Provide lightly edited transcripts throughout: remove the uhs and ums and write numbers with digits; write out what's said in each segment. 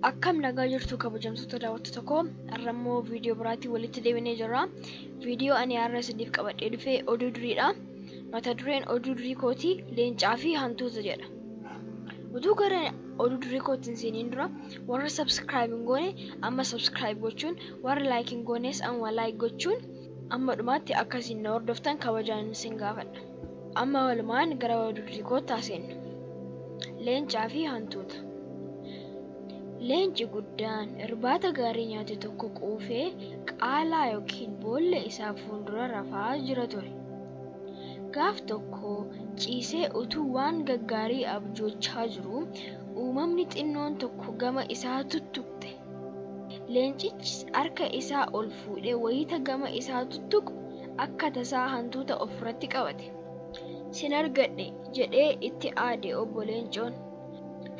Akkam nagaa jirtu kabajamtoota daawwattoota koo arrammoo viidiyoo biraatii walitti deebinee jirra. Viidiyoo ani har'a isiniif qabadhee dhufe oduu duriidha. Mata dureen oduu durii kootii Leencaa fi Hantuuta jedha. Oduu gara oduu durii kootiin seeniin dura warra subscribe hin goone amma subscribe gochuun, warra like hin goones amma like gochuun amma dhumaatti akkasiin na hordoftan kabajaan isin gaafadha. Amma walumaan gara oduu durii kootti haasennu. Leencaa fi Hantuuta. Leenci guddaan irbaata gaarii nyaate tokko quufee qaalaa yookiin boolla isaa fuuldura rafaa jira ture. Gaaf tokko ciisee utuu waan gaggaarii abjoochaa jiru uumamni xinnoon tokko gama isaa tuttuqte. Leencichi harka isaa ol fuudhee wayita gama isaa tuttuqu akka tasaa hantuuta ofirratti qabate. Sin argadhe jedhee itti aade obbo Leencoon.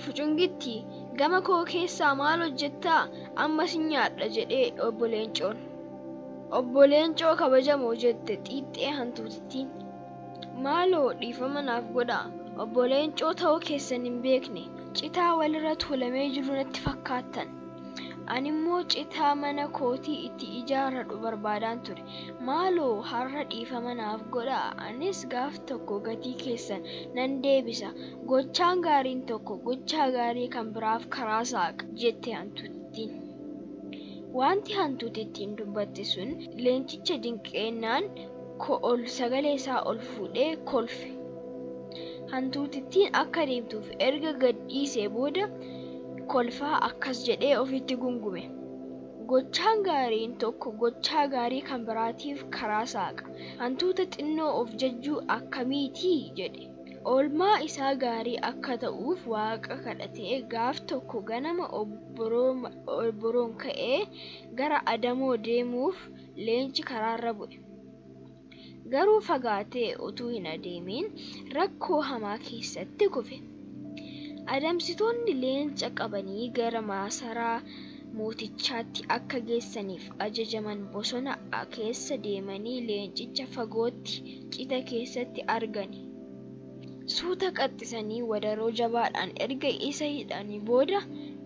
Fucungitti gama koo keessaa maal hojjettaa amma sin nyaadha jedhee obbo Leencoon. Obbo Leencoo kabajamoo jette xiixxee hantuutittiin. Maaloo dhiifama naaf godhaa. Obbo Leencoo ta'uu keessan hin beekne citaa walirra tuulamee jiru natti fakkaattan. Ani immoo citaa mana kootii itti ijaarradhu barbaadaan ture. Maaloo har'a dhiifama naaf godhaa. Anis gaaf tokko gatii keessan nan deebisa. Gochaan gaariin tokko gochaa gaarii kan biraaf karaa saaqa jette hantuutittiin. Wanti hantuutittiin dubbatte sun leencicha dinqeennaan ol sagalee isaa ol fuudhee kolfe. Hantuutittiin akka deemtuuf erga gad dhiisee booda kolfaa akkas jedhee ofitti gungume. Gochaan gaariin tokko gochaa gaarii kan biraatiif karaa saaqa. Hantuuta xinnoo of jajjuu akkamiitii jedhe. Oolmaa isaa gaarii akka ta'uuf waaqa kadhatee gaaf tokko ganama obboroon ka'ee gara adamoo deemuuf leenci karaarra bu'e. Garuu fagaatee utuu hin adeemin rakkoo hamaa keessatti kufe. Adamsitoonni leenca qabanii gara maasaraa mootichaatti akka geessaniif ajajaman bosona keessa deemanii leencicha fagootti cita keessatti argani. Suuta qaxxisanii wadaroo jabaadhaan erga isa hidhanii booda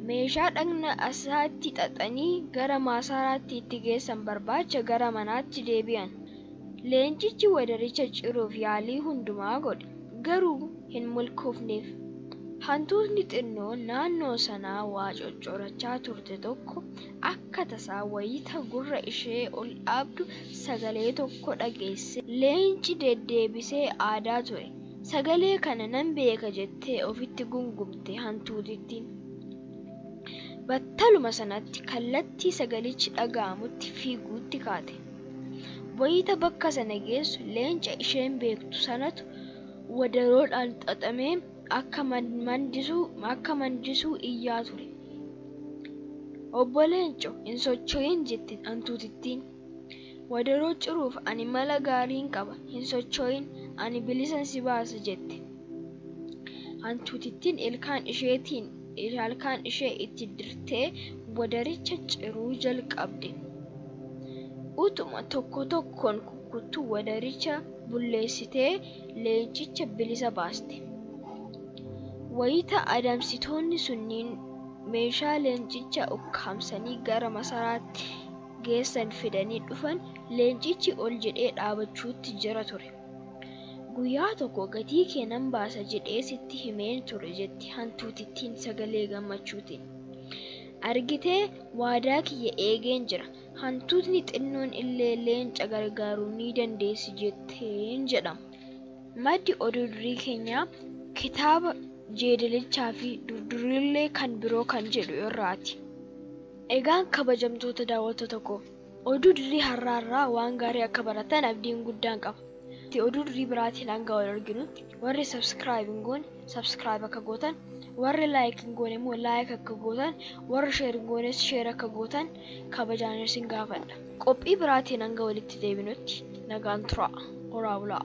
meeshaa dhagna isaatti xaxanii gara maasaraatti itti geessan barbaacha gara manaatti deebi'an. Leencichi wadaricha ciruuf yaalii hundumaa godhe. Garuu hin milkoofneef. Hantuutni xinnoo naannoo sanaa waa coccorachaa turte tokko akka tasaa wayita gurra ishee ol dhaabdu sagalee tokko dhageesse. Leenci deddeebisee aadaa ture. Sagalee kana nan beeka jettee ofitti gungumte hantuutittiin. Battaluma sanatti kallattii sagalichi dhaga'amutti fiiguutti kaate. Wayita bakka sana geessu leenca isheen beektu sanatu wadaroodhaan xaxamee akka mandisuu iyyaa ture. Obbo Leenco hin socho'in jette hantuutittiin. Wadaroo ciruuf ani mala gaariin qaba, hin socho'in, ani bilisan si baasa jette. Hantuutittiin ilkaan ishee itti dirtee wadaricha ciruu jalqabde. Utuma tokko tokkoon kukkuttuu wadaricha bulleessitee leencicha bilisa baaste. Wayita adamsitoonni sunniin meeshaa leencicha ukkaamsanii gara masaraatti geessan fidanii dhufan leencichi ol jedhee dhaabachuutti jira ture. Guyyaa tokko gatii kee nan baasa jedhee sitti himeen ture jetti hantuutittiin sagalee gammachuutiin. Argitee waadaa kiyya eegeen jira. Hantuutni xinnoon illee leenca gargaaruu ni dandeessi jetteen jedhama. Maddi oduu durii keenyaa kitaaba jeedalichaa fi durdurillee kan biroo kan jedhu irraati. Egaan kabajamtoota daawwattoota koo oduu durii har'aarraa waan gaarii akka baratan abdiin guddaan qaba. Oduu durii biraatiin hanga wal arginutti warri subscribe hin goone subscribe akka gootan, warri like hin goone immoo like akka gootan, warri share hin goones share akka gootan kabajaan isin gaafadha. Qophii biraatiin hanga walitti deebinutti nagaan turaa. Horaa bulaa.